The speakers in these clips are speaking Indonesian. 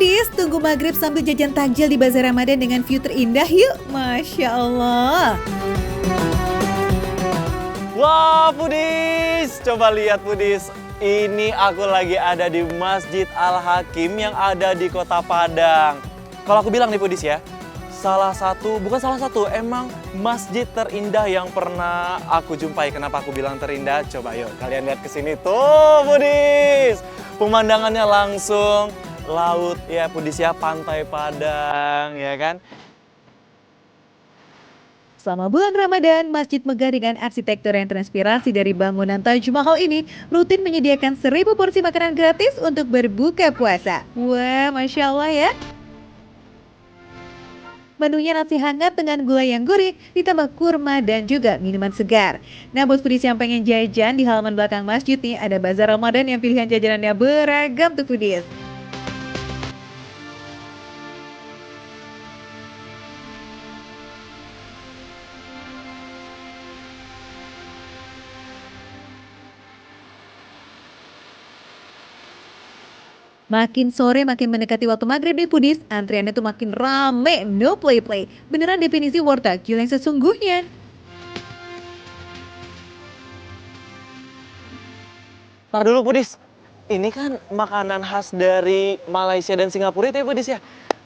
Foodies, tunggu maghrib sambil jajan takjil di Bazar Ramadan dengan view terindah yuk. Masya Allah. Wah, Foodies, coba lihat Foodies. Ini aku lagi ada di Masjid Al-Hakim yang ada di Kota Padang. Kalau aku bilang nih Foodies ya, bukan salah satu, emang masjid terindah yang pernah aku jumpai. Kenapa aku bilang terindah? Coba yuk kalian lihat ke sini tuh, Foodies. Pemandangannya langsung laut ya, Foodies ya, pantai Padang ya kan. Selama bulan Ramadan, Masjid megah dengan arsitektur yang terinspirasi dari bangunan Taj Mahal ini rutin menyediakan 1000 porsi makanan gratis untuk berbuka puasa. Wah, Masya Allah ya. Menunya nasi hangat dengan gulai yang gurih, ditambah kurma dan juga minuman segar. Nah, buat foodies yang pengen jajan, di halaman belakang masjid nih ada bazar Ramadan yang pilihan jajanannya beragam tuh foodies. Makin sore makin mendekati waktu maghrib nih foodies, antriannya tuh makin rame, no play-play. Beneran definisi world takjil yang sesungguhnya. Tar dulu Foodies, ini kan makanan khas dari Malaysia dan Singapura itu ya Foodies ya?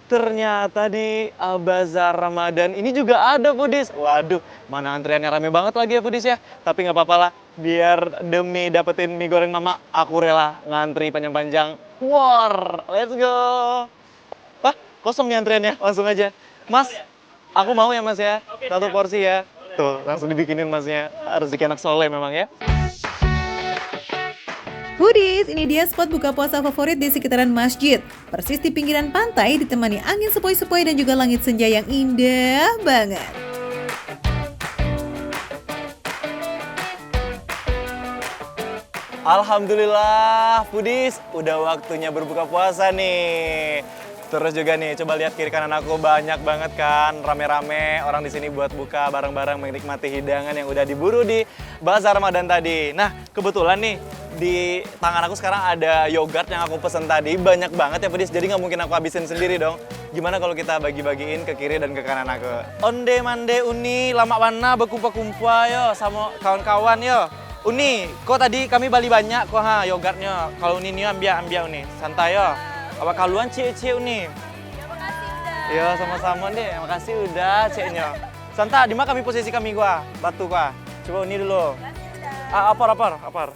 Ternyata di Bazar Ramadan ini juga ada Foodies. Waduh, mana antriannya rame banget lagi ya Foodies ya. Tapi nggak apa-apa lah, biar demi dapetin mie goreng mama, aku rela ngantri panjang-panjang. War, let's go. Wah, kosong nih antriannya, langsung aja. Mas, aku mau ya Mas ya, satu porsi ya. Tuh, langsung dibikinin Masnya, rezeki anak soleh memang ya. Foodies, ini dia spot buka puasa favorit di sekitaran masjid. Persis di pinggiran pantai ditemani angin sepoi-sepoi dan juga langit senja yang indah banget. Alhamdulillah, Foodies, udah waktunya berbuka puasa nih. Terus juga nih, coba lihat kiri kanan aku, banyak banget kan, rame-rame orang di sini buat buka bareng-bareng menikmati hidangan yang udah diburu di Bazar Ramadan tadi. Nah, kebetulan nih di tangan aku sekarang ada yogurt yang aku pesen tadi, banyak banget ya Foodies, jadi nggak mungkin aku habisin sendiri dong. Gimana kalau kita bagi-bagiin ke kiri dan ke kanan aku? Onde mande uni, lama mana berkumpul-kumpul yo sama kawan-kawan yo. Uni, kok tadi kami beli banyak kok ha yogurtnya. Kalau Uni ambil Uni. Santai yo. Apa kaluan cie Uni? Ya makasih udah. Ya sama-sama deh. Makasih udah ciknya. Santai, di mana kami posisi kami gua? Batu gua. Coba Uni dulu. Apar.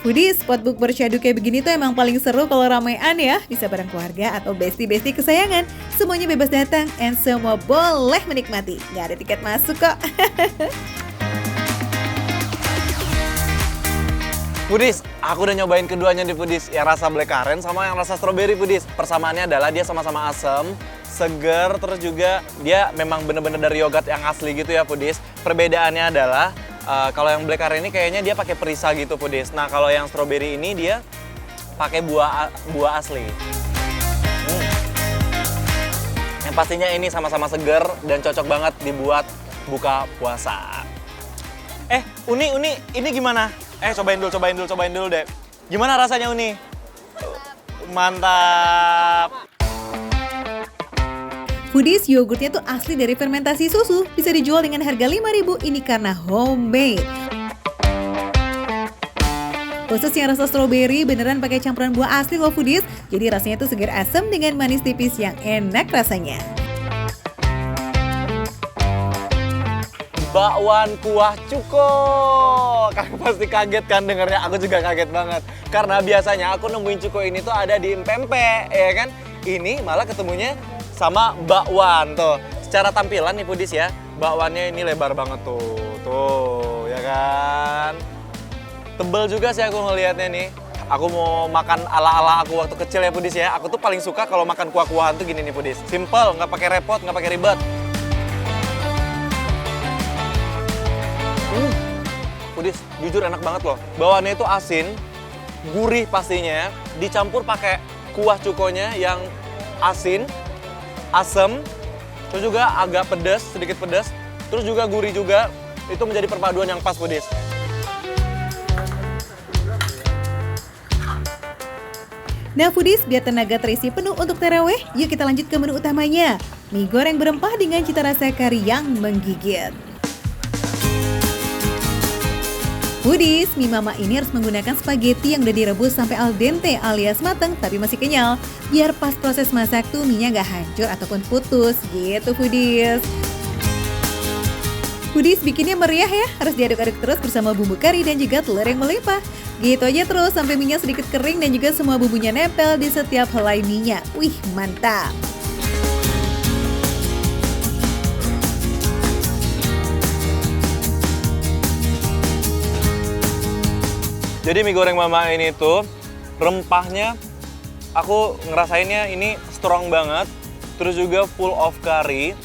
Foodies, spot book bersyadu kayak begini tuh emang paling seru kalau ramean ya. Bisa bareng keluarga atau bestie-bestie kesayangan. Semuanya bebas datang and semua boleh menikmati. Nggak ada tiket masuk kok. Foodies, aku udah nyobain keduanya di Foodies. Yang rasa blackcurrant sama yang rasa strawberry Foodies. Persamaannya adalah dia sama-sama asam, seger, terus juga dia memang bener-bener dari yogurt yang asli gitu ya Foodies. Perbedaannya adalah kalau yang blackcurrant ini kayaknya dia pakai perisa gitu Foodies. Nah kalau yang strawberry ini dia pakai buah asli. Yang pastinya ini sama-sama seger dan cocok banget dibuat buka puasa. Uni, ini gimana? Cobain dulu deh. Gimana rasanya Uni? Mantap. Foodies, yogurtnya tuh asli dari fermentasi susu. Bisa dijual dengan harga 5.000 ini karena homemade. Khusus yang rasa strawberry beneran pakai campuran buah asli loh Foodies. Jadi rasanya tuh segar asam dengan manis tipis yang enak rasanya. Bakwan kuah cuko. Kalian pasti kaget kan dengernya, aku juga kaget banget. Karena biasanya aku nemuin cuko ini tuh ada di empempe, ya kan? Ini malah ketemunya sama bakwan tuh. Secara tampilan nih Foodies ya, bakwannya ini lebar banget tuh. Tuh, ya kan? Tebel juga sih aku ngelihatnya nih. Aku mau makan ala-ala aku waktu kecil ya Foodies ya. Aku tuh paling suka kalau makan kuah-kuahan tuh gini nih Foodies. Simple, nggak pakai repot, nggak pakai ribet. Foodies, jujur enak banget loh. Bawaannya itu asin, gurih pastinya, dicampur pakai kuah cukonya yang asin, asem, terus juga agak pedas, sedikit pedas, terus juga gurih juga. Itu menjadi perpaduan yang pas Foodies. Nah foodies, biar tenaga terisi penuh untuk taraweh, yuk kita lanjut ke menu utamanya. Mie goreng berempah dengan cita rasa kari yang menggigit. Foodies, mie mama ini harus menggunakan spaghetti yang udah direbus sampai al dente alias mateng tapi masih kenyal. Biar pas proses masak tuh mie-nya nggak hancur ataupun putus gitu foodies. Foodies bikinnya meriah ya, harus diaduk-aduk terus bersama bumbu kari dan juga telur yang melimpah. Gitu aja terus sampai mie-nya sedikit kering dan juga semua bumbunya nempel di setiap helai mie-nya. Wih, mantap! Jadi mie goreng mama ini tuh rempahnya aku ngerasainnya ini strong banget, terus juga full of curry,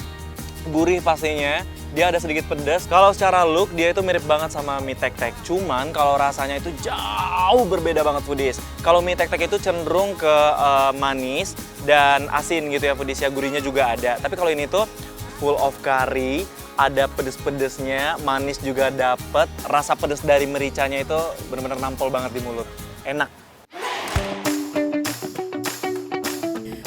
gurih pastinya. Dia ada sedikit pedas. Kalau secara look dia itu mirip banget sama mie tek-tek. Cuman kalau rasanya itu jauh berbeda banget foodies. Kalau mie tek-tek itu cenderung ke manis dan asin gitu ya foodies ya. Gurihnya juga ada. Tapi kalau ini tuh full of curry, ada pedes-pedesnya, manis juga dapet. Rasa pedes dari mericanya itu bener-bener nampol banget di mulut. Enak.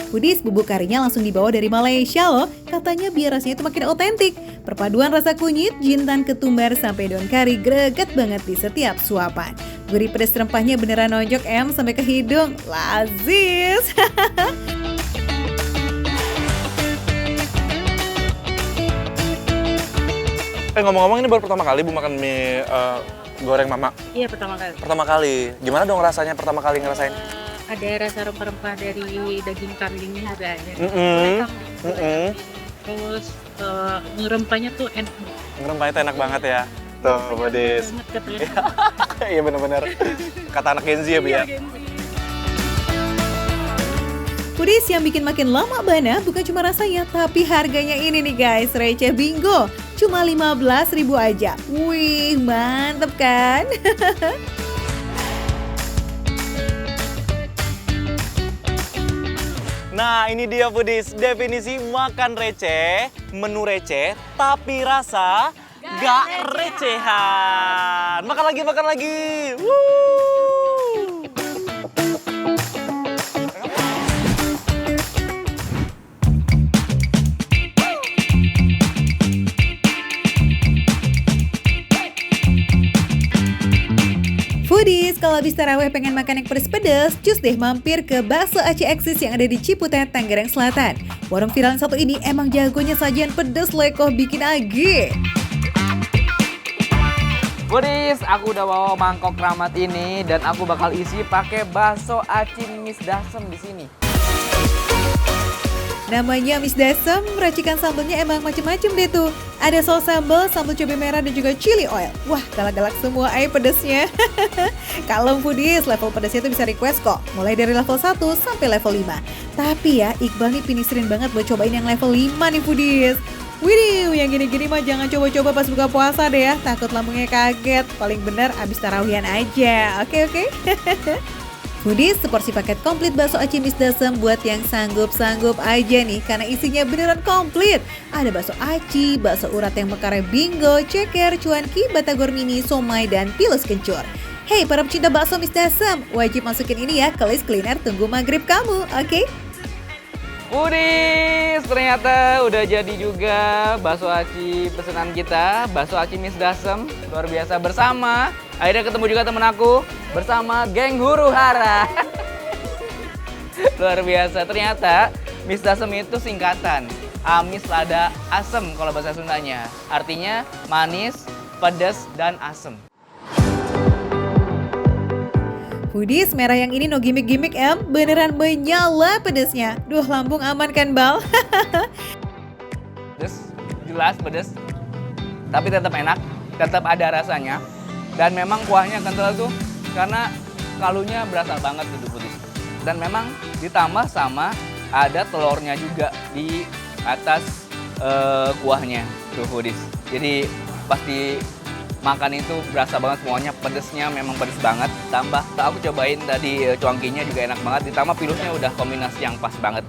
Foodies, bubuk karinya langsung dibawa dari Malaysia loh. Katanya biar rasanya itu makin otentik. Perpaduan rasa kunyit, jintan, ketumbar, sampai daun kari greget banget di setiap suapan. Gurih pedas rempahnya beneran nonjok sampai ke hidung. Lazis! Ngomong-ngomong ini baru pertama kali Bu makan mie goreng mama? Iya, pertama kali. Pertama kali. Gimana dong rasanya pertama kali ngerasain? Ada rasa rempah-rempah dari daging kambingnya juga ada. Terus ngerempahnya tuh enak. Ngerempahnya tuh enak banget ya. Tuh, Budis. Banget katanya. Iya bener-bener. Kata anak Gen Z ya, Bu ya? Foodies, yang bikin makin lama bana bukan cuma rasanya, tapi harganya ini nih guys, receh bingo. Cuma 15.000 aja. Wih, mantep kan? Nah, ini dia Foodies, definisi makan receh, menu receh, tapi rasa gak recehan. Makan lagi, makan lagi. Woo! Foodies, kalau habis taraweh pengen makan yang pedes-pedes, cus deh mampir ke Bakso Aci Eksis yang ada di Ciputat, Tangerang Selatan. Warung viral satu ini emang jagonya sajian pedes lekoh bikin agi. Foodies, aku udah bawa mangkok keramat ini dan aku bakal isi pakai bakso aci Miss Dasem di sini. Namanya Miss Dasem, racikan sambelnya emang macem-macem deh tuh. Ada saus sambal, sambal cabai merah dan juga chili oil. Wah, galak-galak semua pedesnya. Kalau Foodies, level pedesnya tuh bisa request kok. Mulai dari level 1 sampai level 5. Tapi ya, Iqbal nih pinisirin banget buat cobain yang level 5 nih Foodies. Widih, yang gini-gini mah jangan coba-coba pas buka puasa deh ya. Takut lambungnya kaget. Paling bener abis tarawihan aja. Oke. Foodies, seporsi paket komplit bakso aci Miss Dasem buat yang sanggup-sanggup aja nih, karena isinya beneran komplit. Ada bakso aci, bakso urat yang mekare bingo, ceker, cuanki, batagor mini, somai, dan pilus kencur. Hey para pecinta bakso Miss Dasem, wajib masukin ini ya ke list kuliner tunggu maghrib kamu, oke? Foodies, ternyata udah jadi juga bakso aci pesanan kita, bakso aci Miss Dasem. Luar biasa bersama. Akhirnya ketemu juga temen aku bersama geng huru hara. Luar biasa, ternyata Miss Dasem itu singkatan amis, lada, asem kalau bahasa Sundanya. Artinya manis, pedas, dan asem. Foodies, merah yang ini no gimmick-gimmick beneran menyala pedesnya. Duh, lambung aman kan Bal? Pedas, jelas pedas, tapi tetap enak, tetap ada rasanya. Dan memang kuahnya kental tuh karena kaldunya berasa banget gitu Foodies. Dan memang ditambah sama ada telurnya juga di atas kuahnya tuh Foodies. Jadi pasti makan itu berasa banget semuanya, pedesnya memang pedes banget. Tambah aku cobain tadi cuangkinya juga enak banget, ditambah pilusnya udah kombinasi yang pas banget.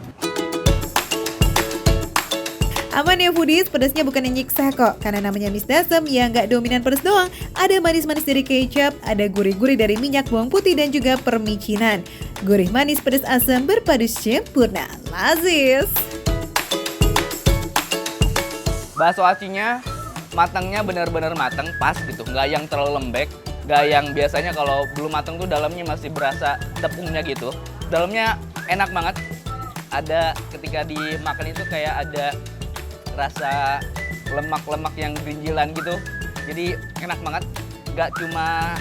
Aman ya foodies, pedasnya bukan yang nyiksa kok. Karena namanya Miss Dasem yang nggak dominan pedas doang. Ada manis-manis dari kecap, ada gurih-gurih dari minyak bawang putih dan juga permicinan. Gurih manis pedas asam berpadu sempurna. Lazis. Bakso acinya matangnya benar-benar matang, pas gitu, nggak yang terlalu lembek, nggak yang biasanya kalau belum matang tuh dalamnya masih berasa tepungnya gitu. Dalamnya enak banget. Ada ketika dimakan itu kayak ada rasa lemak-lemak yang gerinjilan gitu. Jadi enak banget. Nggak cuma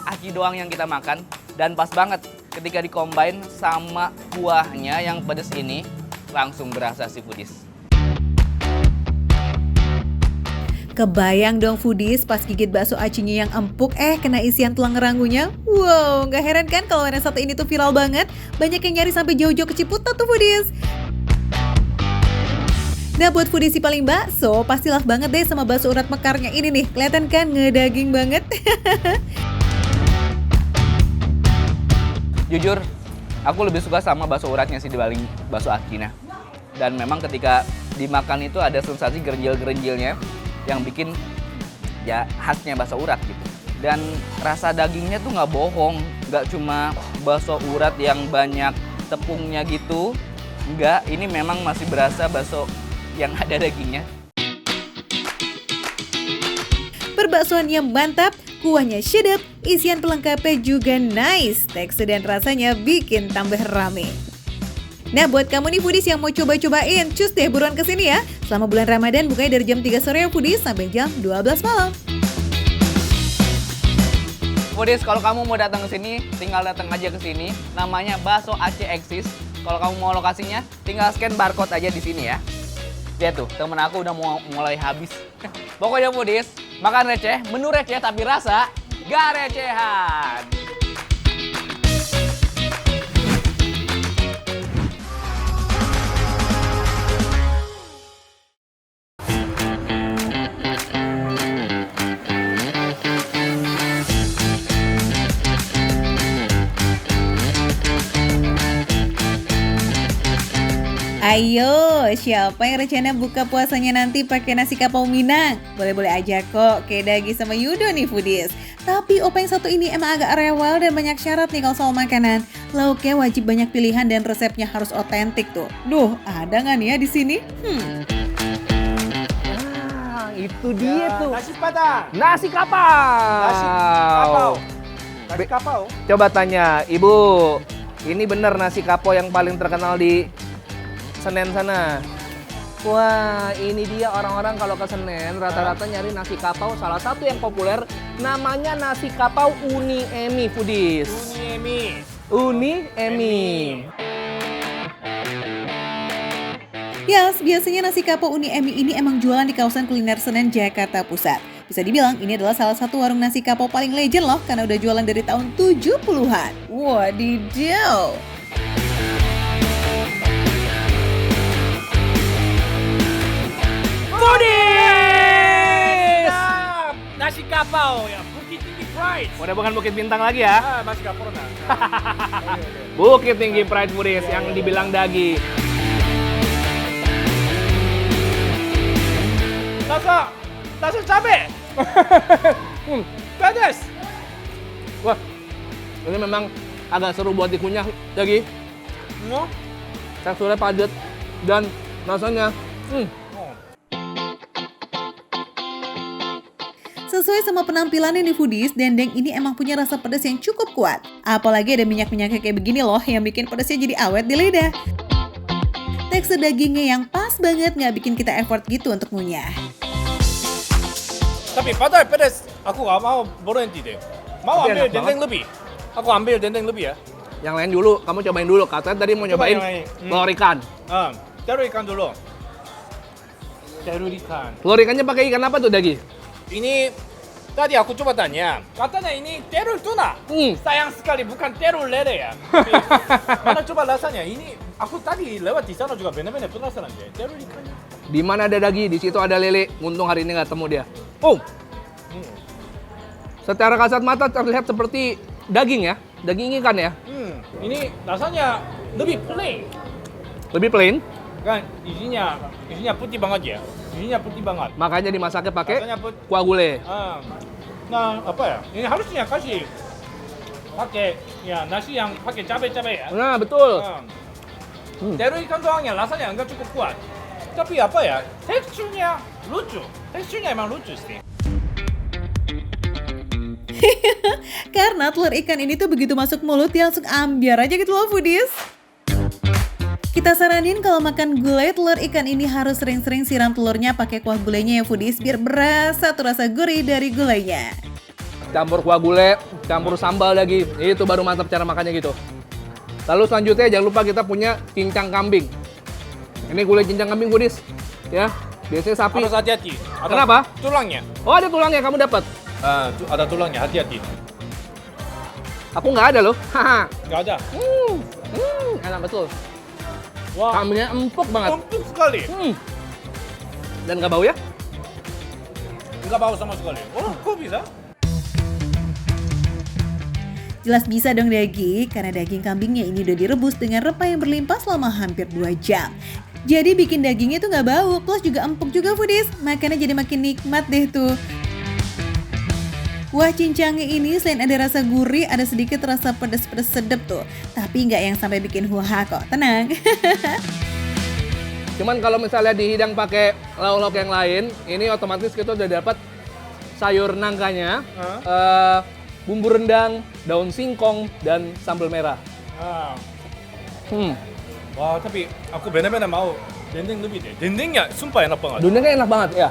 aci doang yang kita makan, dan pas banget ketika dikombain sama kuahnya yang pedes ini, langsung berasa si foodies. Kebayang dong foodies pas gigit bakso acinya yang empuk kena isian tulang ngerangunya. Wow, gak heran kan kalau yang satu ini tuh viral banget. Banyak yang nyari sampai jauh-jauh ke Ciputat tuh foodies. Nah buat foodies si paling bakso, pastilah banget deh sama bakso urat mekarnya ini nih. Kelihatan kan ngedaging banget. Jujur, aku lebih suka sama bakso uratnya sih dibanding bakso acinya. Dan memang ketika dimakan itu ada sensasi gerenjil-gerenjilnya yang bikin ya khasnya bakso urat gitu. Dan rasa dagingnya tuh nggak bohong, nggak cuma bakso urat yang banyak tepungnya gitu. Nggak, ini memang masih berasa bakso yang ada dagingnya. Perbaksoannya mantap, kuahnya sedap, isian pelengkapnya juga nice. Tekstur dan rasanya bikin tambah rame. Nah buat kamu nih foodies yang mau coba-cobain, cus deh buruan kesini ya. Selama bulan Ramadan bukanya dari jam 3 sore ya foodies sampai jam 12 malam. Foodies, kalau kamu mau datang ke sini, tinggal datang aja ke sini. Namanya Bakso Aceh Eksis. Kalau kamu mau lokasinya, tinggal scan barcode aja di sini ya. Lihat tuh, temen aku udah mau mulai habis. Pokoknya foodies, makan receh, menu receh tapi rasa gak recehan. Ayo, siapa yang rencana buka puasanya nanti pakai nasi kapau Minang? Boleh-boleh aja kok, kayak Dagi sama Yudo nih foodies. Tapi opa yang satu ini emang agak rewel dan banyak syarat nih kalau soal makanan. Lauknya wajib banyak pilihan dan resepnya harus otentik tuh. Duh, ada nggak nih ya di sini? Itu dia tuh. Nasi padang. Nasi kapau. Nasi kapau. Nasi kapau. Coba tanya, Ibu, ini bener nasi kapau yang paling terkenal di Senen sana? Wah, ini dia orang-orang kalau ke Senen rata-rata nyari nasi kapau. Salah satu yang populer namanya nasi kapau Uni Emi foodies. Uni Emi. Uni Emi. Yes, biasanya nasi kapau Uni Emi ini emang jualan di kawasan kuliner Senen, Jakarta Pusat. Bisa dibilang ini adalah salah satu warung nasi kapau paling legend loh, karena udah jualan dari tahun 70-an. Wadidaw! Foodies! Nasi kapau ya, Bukit Tinggi Pride. Udah bukan Bukit Bintang lagi ya? Masih kapau nah. Bukit Tinggi Pride Foodies yang dibilang Dagi. Nasi cabe. Pedas. Wah, ini memang agak seru buat dikunyah, Dagi. Teksturnya padat dan rasanya Sesuai sama penampilannya nih foodies, dendeng ini emang punya rasa pedas yang cukup kuat. Apalagi ada minyak-minyaknya kayak begini loh yang bikin pedasnya jadi awet di lidah. Tekstur dagingnya yang pas banget, nggak bikin kita effort gitu untuk ngunyah. Tapi padahal pedas, aku nggak mau berhenti deh. Mau Tapi ambil enak dendeng lebih. Aku ambil dendeng lebih ya. yang lain dulu. Kamu cobain dulu. Katanya tadi mau nyobain yang lain. telur ikan. Telur ikan dulu. Telur ikan. Telur ikannya pakai ikan apa tuh, Dagi? Ini tadi aku coba tanya, katanya ini telur tuna. Sayang sekali bukan telur lele ya. Tapi, mana coba rasanya? Ini aku tadi lewat di sana juga benar-benar penasaran deh. Telur ikannya. Di mana ada Dagi, di situ ada lele. Untung hari ini nggak temu dia. Oh, secara kasat mata terlihat seperti daging ya, daging ikan ya. Ini rasanya lebih plain. Lebih plain. Kan isinya putih banget ya. Isinya putih banget. Makanya dimasaknya pakai Rasanya kuah gulai. Nah, apa ya? Ini harusnya kasih pakai ya nasi yang pakai cabai-cabai ya. Nah, betul. Teru ikan doangnya rasanya enggak cukup kuat. Tapi apa ya? Teksturnya lucu. Teksturnya emang lucu sih. Karena telur ikan ini tuh begitu masuk mulut ya langsung ambiar aja gitu loh foodies. Kita saranin kalau makan gulai telur ikan ini harus sering-sering siram telurnya pakai kuah gulainya ya foodies biar berasa tuh rasa gurih dari gulainya. Campur kuah gulai, campur sambal lagi. Itu baru mantap cara makannya gitu. Lalu selanjutnya jangan lupa kita punya cincang kambing. Ini gulai cincang kambing foodies. Ya, biasanya sapi. Harus hati-hati. Kenapa? Tulangnya. Oh, ada tulangnya kamu dapat. Ada tulangnya, hati-hati. Aku nggak ada loh. Haha. Nggak ada. Enak betul. Wah, Kambingnya empuk banget. empuk sekali. Dan nggak bau ya? Nggak bau sama sekali. Oh, kok bisa? Jelas bisa dong Dagi, karena daging kambingnya ini udah direbus dengan rempah yang berlimpah selama hampir 2 jam. Jadi bikin dagingnya tuh nggak bau, plus juga empuk juga foodies. Makannya jadi makin nikmat deh tuh. Wah cincangnya ini selain ada rasa gurih, ada sedikit rasa pedas-pedas sedap tuh. Tapi nggak yang sampai bikin huha kok, tenang. Cuman kalau misalnya dihidang pakai lauk-lauk yang lain, ini otomatis kita udah dapat sayur nangkanya, bumbu rendang, daun singkong, dan sambal merah. Wah, tapi aku benar-benar mau dendeng lebih deh. Dendengnya sumpah enak banget. Dundangnya enak banget ya.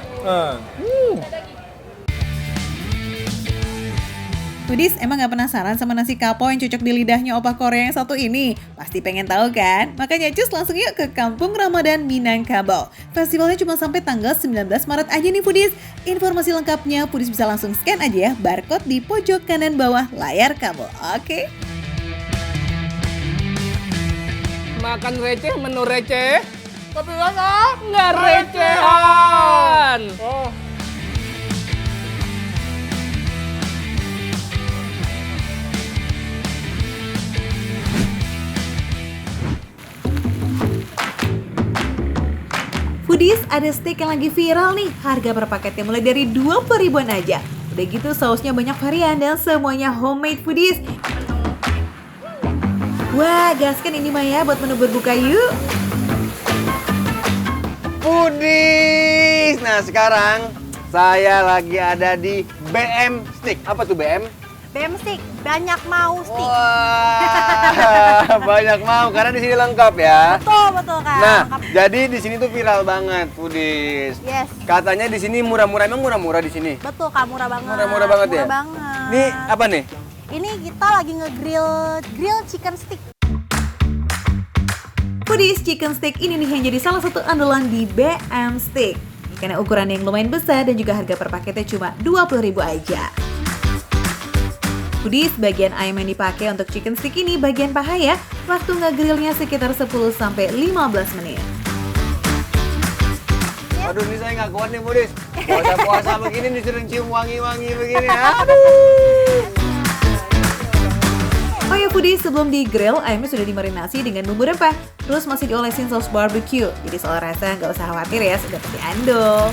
Foodies, emang gak penasaran sama nasi kapau yang cocok di lidahnya opa Korea yang satu ini? Pasti pengen tahu kan? Makanya cus langsung yuk ke Kampung Ramadan Minangkabau. Festivalnya cuma sampai tanggal 19 Maret aja nih Foodies. Informasi lengkapnya Foodies bisa langsung scan aja ya barcode di pojok kanan bawah layar kamu, oke? Makan receh, menu receh. Tapi nggak recehan. Foodies, ada steak yang lagi viral nih. Harga per paketnya mulai dari 20 ribuan aja. Udah gitu sausnya banyak varian dan semuanya homemade Foodies. Wah, gaskan ini Maya buat menu berbuka yuk. Foodies. Nah sekarang saya lagi ada di BM Stick. Apa tuh BM? BM Stick, banyak mau stick. Wah, banyak mau karena di sini lengkap ya. Betul Kak. Nah, Lengkap. jadi di sini tuh viral banget Foodies. Yes. Katanya di sini murah-murah, emang murah-murah di sini? Betul Kak, murah banget. Murah-murah banget ya? Murah banget. Ini apa nih? Ini kita lagi grill chicken stick. Foodies, chicken steak ini nih yang jadi salah satu andalan di BM Stick. Karena ukurannya yang lumayan besar dan juga harga per paketnya cuma 20.000 aja. Foodies, bagian ayam yang dipakai untuk chicken stick ini bagian paha ya. Waktu nge-grillnya sekitar 10-15 menit. Aduh, ini saya nggak kuat nih Foodies. Puasa-puasa begini disuruh cium wangi-wangi begini. Oh ya Foodies, sebelum di-grill, ayamnya sudah dimarinasi dengan bumbu rempah. Terus masih diolesin saus barbecue. Jadi soal rasa nggak usah khawatir ya, sudah pasti andol.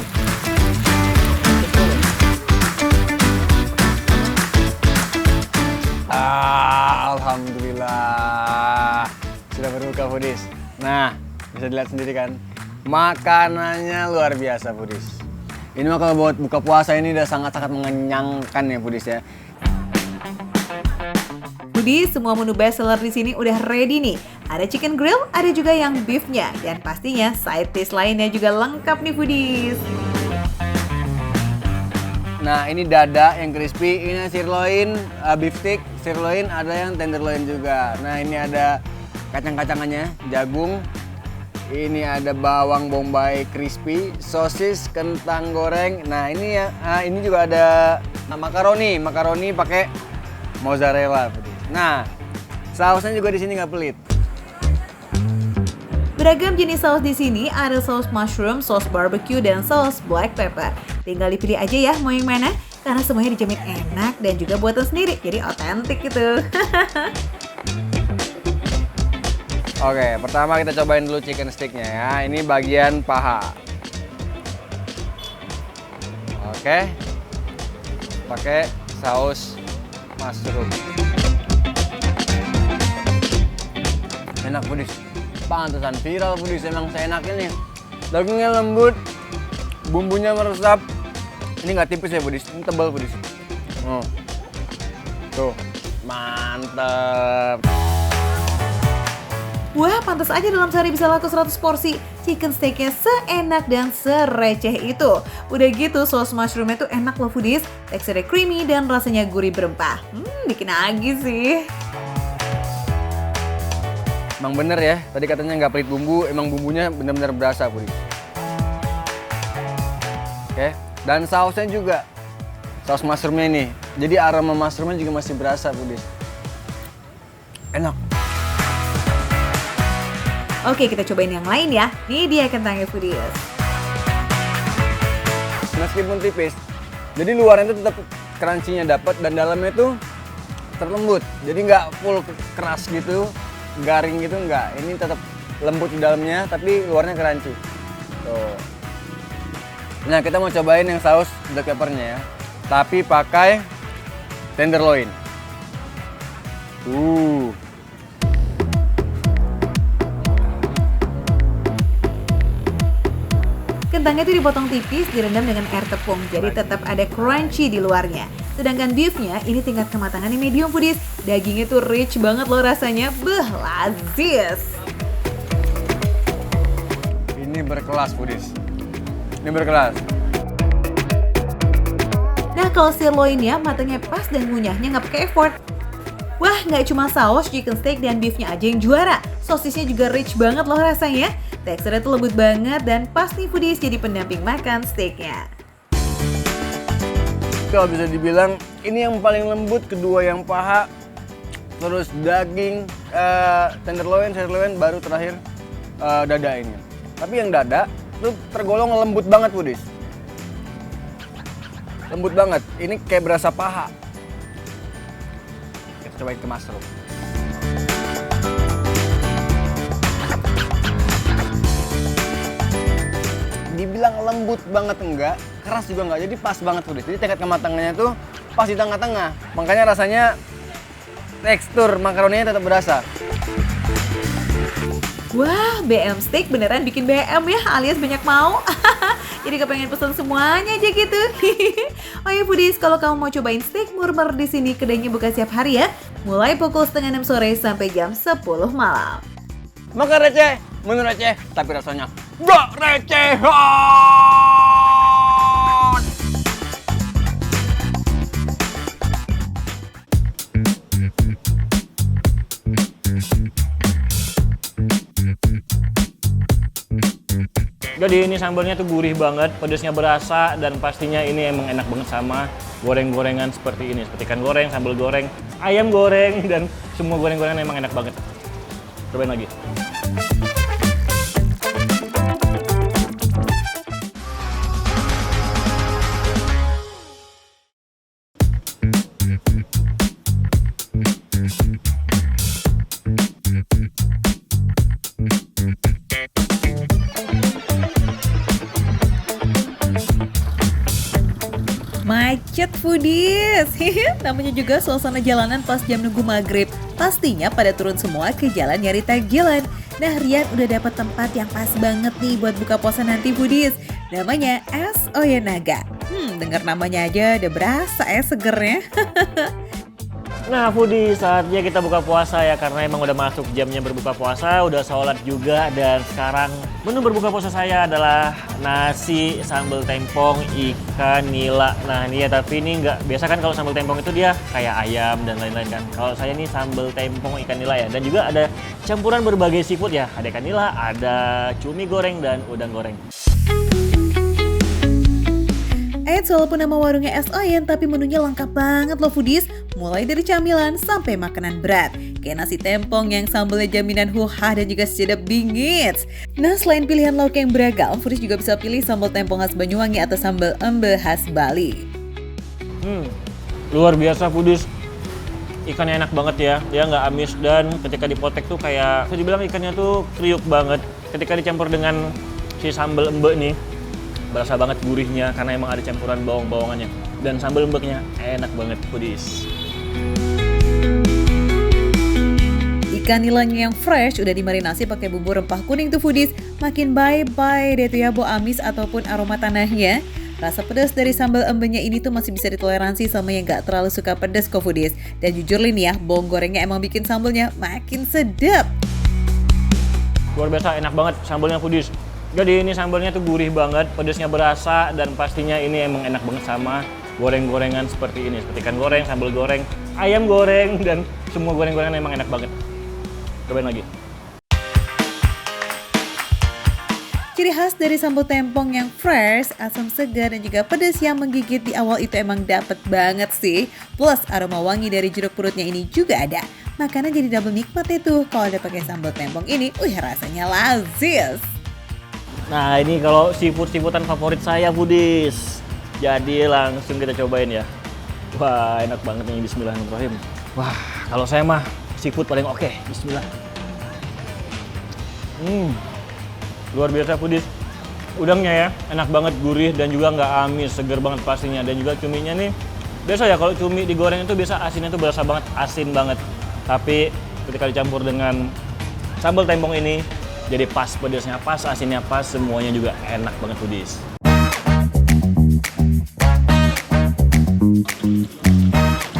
Alhamdulillah sudah berbuka Foodies. Nah, bisa dilihat sendiri kan, makanannya luar biasa Foodies. Ini mah kalau buat buka puasa ini udah sangat-sangat mengenyangkan ya Foodies ya. Foodies, semua menu best seller di sini udah ready nih. Ada chicken grill, ada juga yang beefnya, dan pastinya side dish lainnya juga lengkap nih Foodies. Nah, ini dada yang crispy, ini sirloin, beef stick, sirloin, ada yang tenderloin juga. Nah, ini ada kacang-kacangannya, jagung. Ini ada bawang bombay crispy, sosis, kentang goreng. Nah, ini ya, ini juga ada makaroni pakai mozzarella. Nah, sausnya juga di sini nggak pelit. Beragam jenis saus di sini, ada saus mushroom, saus barbecue, dan saus black pepper. Tinggal dipilih aja ya mau yang mana, karena semuanya dijamin enak dan juga buatan sendiri, jadi otentik gitu. Oke, pertama kita cobain dulu chicken sticknya ya. Ini bagian paha. Oke, pakai saus mushroom. Enak Budis, pantesan viral Budis, emang seenaknya nih. Dagingnya lembut, bumbunya meresap. Ini nggak tipis ya Budis, ini tebal Budis. Oh. Tuh, mantep. Wah, pantas aja dalam sehari bisa laku 100 porsi. Chicken steaknya seenak dan sereceh itu. Udah gitu, saus mushroomnya tuh enak loh foodies. Teksturnya creamy dan rasanya gurih berempah. Bikin nagih sih. Emang bener ya, tadi katanya nggak pelit bumbu, emang bumbunya bener-bener berasa foodies. Oke, dan sausnya juga. Saus mushroomnya ini. Jadi aroma mushroomnya juga masih berasa foodies. Enak. Oke, kita cobain yang lain ya. Nih dia kentangnya foodies. Meskipun tipis, jadi luarnya itu tetap crunchy-nya dapat dan dalamnya tuh terlembut. Jadi nggak full keras gitu, garing gitu nggak. Ini tetap lembut di dalamnya, tapi luarnya crunchy. Tuh. Nah, kita mau cobain yang saus black pepper-nya ya. Tapi pakai tenderloin. Kentangnya tuh dipotong tipis, direndam dengan air tepung, jadi tetap ada crunchy di luarnya. Sedangkan beefnya ini tingkat kematangannya medium foodies. Dagingnya tuh rich banget loh rasanya, lazis. Ini berkelas foodies. Ini berkelas. Nah, kalau sirloinnya matangnya pas dan ngunyahnya nggak pakai effort. Wah, nggak cuma saus, chicken steak dan beefnya aja yang juara. Sosisnya juga rich banget loh rasanya. Teksturnya tuh lembut banget dan pas nih foodies jadi pendamping makan steaknya. Kalau bisa dibilang ini yang paling lembut, kedua yang paha, terus daging, tenderloin, baru terakhir dada ini. Tapi yang dada tuh tergolong lembut banget foodies. Lembut banget, ini kayak berasa paha. Kita cobain ke mushroom. Dibilang lembut banget enggak, keras juga enggak, jadi pas banget foodies. Jadi tingkat kematangannya tuh pas di tengah-tengah. Makanya rasanya tekstur makaroninya tetap berasa. Wah, BM steak beneran bikin BM ya, alias banyak mau. Jadi kepengen pesen semuanya aja gitu. Oh ya foodies, kalau kamu mau cobain steak murmer di sini, kedainya buka setiap hari ya. Mulai pukul setengah 6 sore sampai jam 10 malam. Makan receh, menu receh, tapi rasanya gak recehan. Jadi ini sambalnya tuh gurih banget, pedasnya berasa, dan pastinya ini emang enak banget sama goreng-gorengan seperti ini. Seperti ikan goreng, sambal goreng, ayam goreng, dan semua goreng-gorengan emang enak banget. Cobain lagi. Macet foodies. Namanya juga suasana jalanan pas jam nunggu maghrib. Pastinya pada turun semua ke jalan nyari takjilan. Nah, Rian udah dapat tempat yang pas banget nih buat buka puasa nanti foodies. Namanya Es Oyanaga. Dengar namanya aja udah berasa segernya. Nah foodies, saatnya kita buka puasa ya, karena emang udah masuk jamnya berbuka puasa, udah sholat juga, dan sekarang menu berbuka puasa saya adalah nasi sambal tempong ikan nila. Nah ini ya, tapi ini nggak biasa kan, kalau sambal tempong itu dia kayak ayam dan lain-lain kan. Kalau saya ini sambal tempong ikan nila ya, dan juga ada campuran berbagai seafood ya, ada ikan nila, ada cumi goreng dan udang goreng. Walaupun nama warungnya Es Oyen, tapi menunya lengkap banget loh foodies. Mulai dari camilan sampai makanan berat. Kayak nasi tempong yang sambalnya jaminan huha dan juga sedap bingits. Nah, selain pilihan lauk yang beragam, foodies juga bisa pilih sambal tempong khas Banyuwangi atau sambal embe khas Bali. Luar biasa foodies. Ikannya enak banget ya, dia nggak amis dan ketika dipotek tuh kayak, bisa dibilang ikannya tuh kriuk banget. Ketika dicampur dengan si sambal embe nih, berasa banget gurihnya karena emang ada campuran bawang-bawangannya. Dan sambal embeknya enak banget, foodies. Ikan nilainya yang fresh udah dimarinasi pakai bumbu rempah kuning tuh foodies. Makin bye-bye deh tuh ya bau amis ataupun aroma tanahnya. Rasa pedas dari sambal embenya ini tuh masih bisa ditoleransi sama yang gak terlalu suka pedas kok foodies. Dan jujur nih ya, bawang gorengnya emang bikin sambalnya makin sedap. Luar biasa enak banget sambalnya foodies. Jadi ini sambalnya tuh gurih banget, pedasnya berasa dan pastinya ini emang enak banget sama goreng-gorengan seperti ini. Seperti ikan goreng, sambal goreng, ayam goreng, dan semua goreng-gorengan emang enak banget. Cobain lagi. Ciri khas dari sambal tempong yang fresh, asam segar dan juga pedas yang menggigit di awal itu emang dapet banget sih. Plus aroma wangi dari jeruk purutnya ini juga ada. Makanan jadi double nikmat itu kalau ada pakai sambal tempong ini. Rasanya lazis. Nah ini kalau seafood-seafoodan favorit saya foodies. Jadi langsung kita cobain ya. Wah enak banget nih, bismillahirrahmanirrahim. Wah kalau saya mah seafood paling oke. Bismillah. Luar biasa foodies. Udangnya ya enak banget, gurih dan juga nggak amis, seger banget pastinya. Dan juga cuminya nih, biasa ya kalau cumi digoreng itu biasa asinnya tuh berasa banget, asin banget. Tapi ketika dicampur dengan sambal tempong ini, jadi pas pedasnya pas, asinnya pas, semuanya juga enak banget foodies.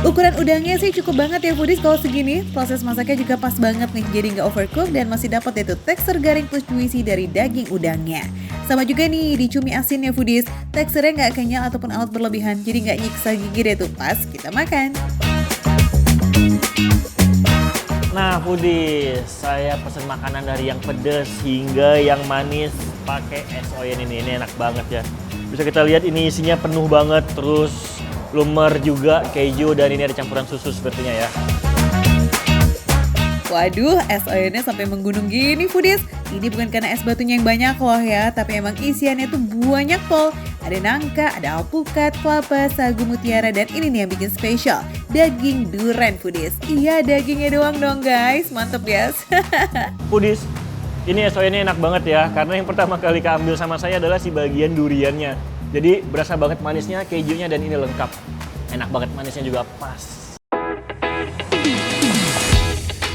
Ukuran udangnya sih cukup banget ya foodies kalau segini. Proses masaknya juga pas banget nih, jadi nggak overcook dan masih dapat itu tekstur garing plus juicy dari daging udangnya. Sama juga nih di cumi asinnya foodies, teksturnya nggak kenyal ataupun alot berlebihan, jadi nggak nyiksa gigi deh tuh pas kita makan. Nah foodies, saya pesen makanan dari yang pedas hingga yang manis pakai es oyen ini enak banget ya. Bisa kita lihat ini isinya penuh banget, terus lumer juga keju dan ini ada campuran susu sepertinya ya. Waduh, es oyennya sampai menggunung gini foodies. Ini bukan karena es batunya yang banyak loh ya, tapi emang isiannya tuh banyak pol. Ada nangka, ada alpukat, kelapa, sagu mutiara, dan ini nih yang bikin spesial, daging durian foodies. Iya, dagingnya doang dong guys, mantep ya. Foodies, ini es oyennya enak banget ya, karena yang pertama kali keambil sama saya adalah si bagian duriannya. Jadi berasa banget manisnya, kejunya, dan ini lengkap. Enak banget, manisnya juga pas.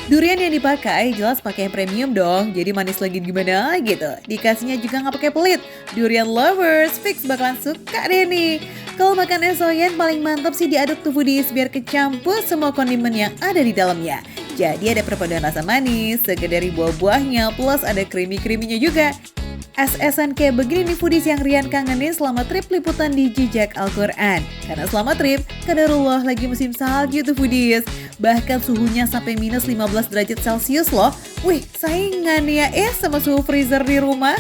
Durian yang dipakai jelas pakai yang premium dong, jadi manis lagi gimana gitu. Dikasihnya juga nggak pakai pelit. Durian lovers fix bakalan suka deh nih. Kalau makan es oyen paling mantap sih diaduk tuh foodies biar kecampur semua kondimen yang ada di dalamnya. Jadi ada perpaduan rasa manis, segar dari buah-buahnya, plus ada creamy-creaminya juga. Es-esan kayak begini nih foodies yang Rian kangenin selama trip liputan di Jejak Al-Quran. Karena selama trip, kadarullah lagi musim salju tuh foodies. Bahkan suhunya sampai minus 15 derajat Celcius loh. Wih, saingan ya sama suhu freezer di rumah.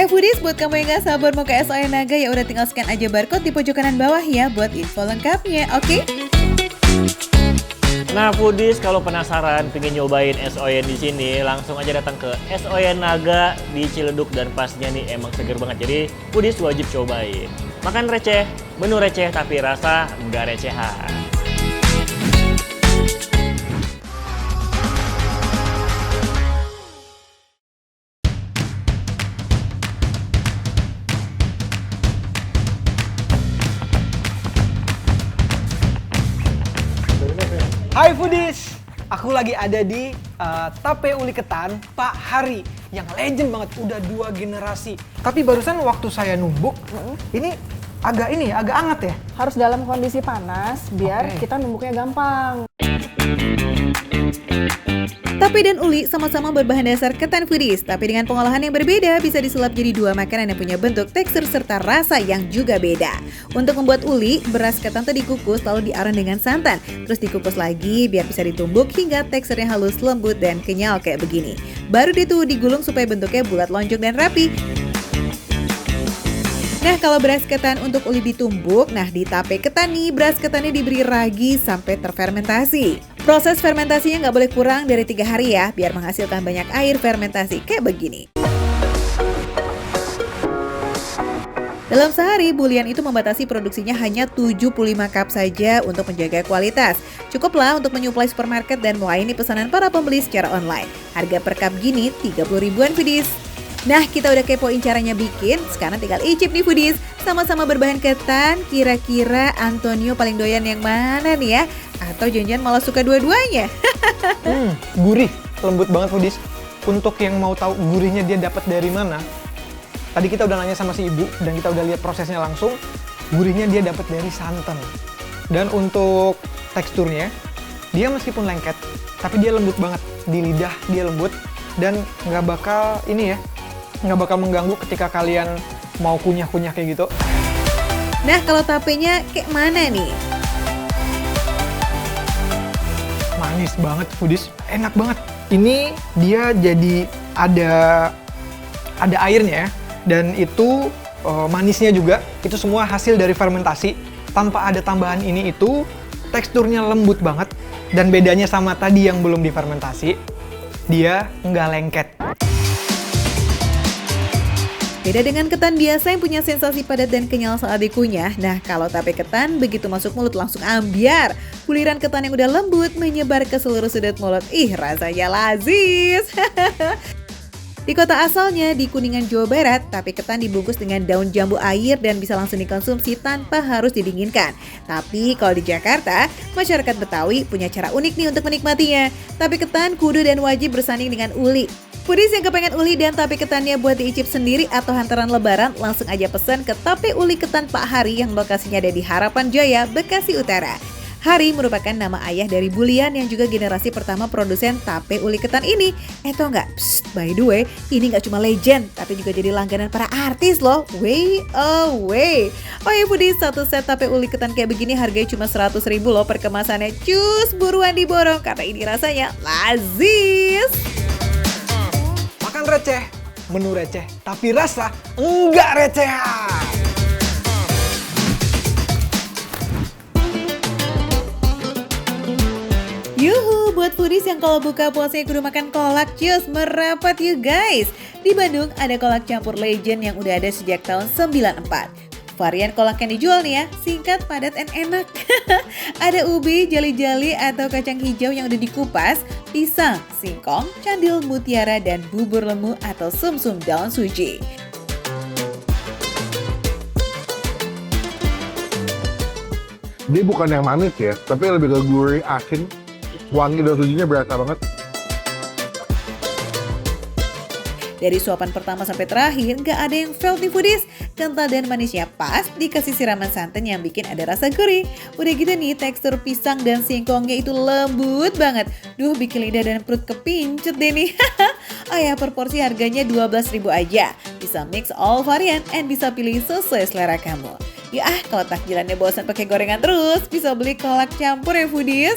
Foodies, buat kamu yang gak sabar mau ke Es Oyen Naga ya udah tinggal scan aja barcode di pojok kanan bawah ya buat info lengkapnya, oke? Nah foodies, kalau penasaran pengen nyobain es oyen di sini, langsung aja datang ke Es Oyen Naga di Ciledug dan pastinya nih emang seger banget. Jadi foodies wajib cobain. Makan receh, menu receh tapi rasa nggak recehan. Hai foodies, aku lagi ada di Tape Uli Ketan Pak Hari yang legend banget, udah 2 generasi. Tapi barusan waktu saya numbuk, ini agak anget ya? Harus dalam kondisi panas biar kita numbuknya gampang. Tape dan uli sama-sama berbahan dasar ketan foodies, tapi dengan pengolahan yang berbeda bisa disulap jadi 2 makanan yang punya bentuk, tekstur, serta rasa yang juga beda. Untuk membuat uli, beras ketan tuh dikukus lalu diaren dengan santan, terus dikukus lagi biar bisa ditumbuk hingga teksturnya halus, lembut, dan kenyal kayak begini. Baru itu digulung supaya bentuknya bulat, lonjong, dan rapi. Nah, kalau beras ketan untuk uli ditumbuk, nah di tape ketan nih, beras ketannya diberi ragi sampai terfermentasi. Proses fermentasinya nggak boleh kurang dari 3 hari ya, biar menghasilkan banyak air fermentasi kayak begini. Dalam sehari, Bulian itu membatasi produksinya hanya 75 cup saja untuk menjaga kualitas. Cukuplah untuk menyuplai supermarket dan melayani pesanan para pembeli secara online. Harga per cup gini 30 ribuan foodies. Nah, kita udah kepoin caranya bikin, sekarang tinggal icip nih foodies. Sama-sama berbahan ketan, kira-kira Antonio paling doyan yang mana nih ya? Atau jangan-jangan malah suka dua-duanya? Gurih, lembut banget foodies. Untuk yang mau tahu gurihnya dia dapat dari mana, tadi kita udah nanya sama si ibu dan kita udah lihat prosesnya langsung. Gurihnya dia dapat dari santan. Dan untuk teksturnya, dia meskipun lengket, tapi dia lembut banget. Di lidah dia lembut dan nggak bakal nggak bakal mengganggu ketika kalian mau kunyah-kunyah kayak gitu. Nah, kalau tapenya kayak mana nih? Manis banget foodies, enak banget. Ini dia jadi ada airnya dan itu manisnya juga, itu semua hasil dari fermentasi. Tanpa ada tambahan ini itu teksturnya lembut banget dan bedanya sama tadi yang belum difermentasi, dia nggak lengket. Beda dengan ketan biasa yang punya sensasi padat dan kenyal saat dikunyah. Nah, kalau tape ketan begitu masuk mulut langsung ambiar. Guliran ketan yang udah lembut menyebar ke seluruh sudut mulut. Ih, rasanya lazis. Di kota asalnya, di Kuningan, Jawa Barat, tape ketan dibungkus dengan daun jambu air dan bisa langsung dikonsumsi tanpa harus didinginkan. Tapi kalau di Jakarta, masyarakat Betawi punya cara unik nih untuk menikmatinya. Tape ketan kudu dan wajib bersanding dengan uli. Foodies yang kepengen uli dan tape ketannya buat diicip sendiri atau hantaran lebaran, langsung aja pesan ke Tape Uli Ketan Pak Hari yang lokasinya ada di Harapan Jaya, Bekasi Utara. Hari merupakan nama ayah dari Bulian yang juga generasi pertama produsen tape uli ketan ini. Tau nggak? Psst, by the way, ini nggak cuma legend, tapi juga jadi langganan para artis loh. Way away. Oh ya foodies, satu set tape uli ketan kayak begini harganya cuma 100 ribu loh per kemasannya. Cus, buruan diborong karena ini rasanya lazis. Makan receh, menu receh, tapi rasa enggak recehan. Yuhu, buat foodies yang kalau buka puasanya kudu makan kolak, cus, merapat you guys. Di Bandung ada kolak campur legend yang udah ada sejak tahun 94. Varian kolak yang dijual nih ya, singkat, padat, dan enak. Ada ubi, jali-jali, atau kacang hijau yang udah dikupas, pisang, singkong, candil, mutiara, dan bubur lemu atau sumsum daun suji. Dia bukan yang manis ya, tapi lebih ke gurih, asin, wangi daun sujinya berasa banget. Dari suapan pertama sampai terakhir, nggak ada yang fail nih foodies. Kental dan manisnya pas, dikasih siraman santan yang bikin ada rasa gurih. Udah gitu nih, tekstur pisang dan singkongnya itu lembut banget. Duh, bikin lidah dan perut kepincut deh nih. Oh ya, per porsi harganya 12.000 aja. Bisa mix all varian and bisa pilih sesuai selera kamu. Ya kalau takjilannya bosan pakai gorengan terus, bisa beli kolak campur ya foodies.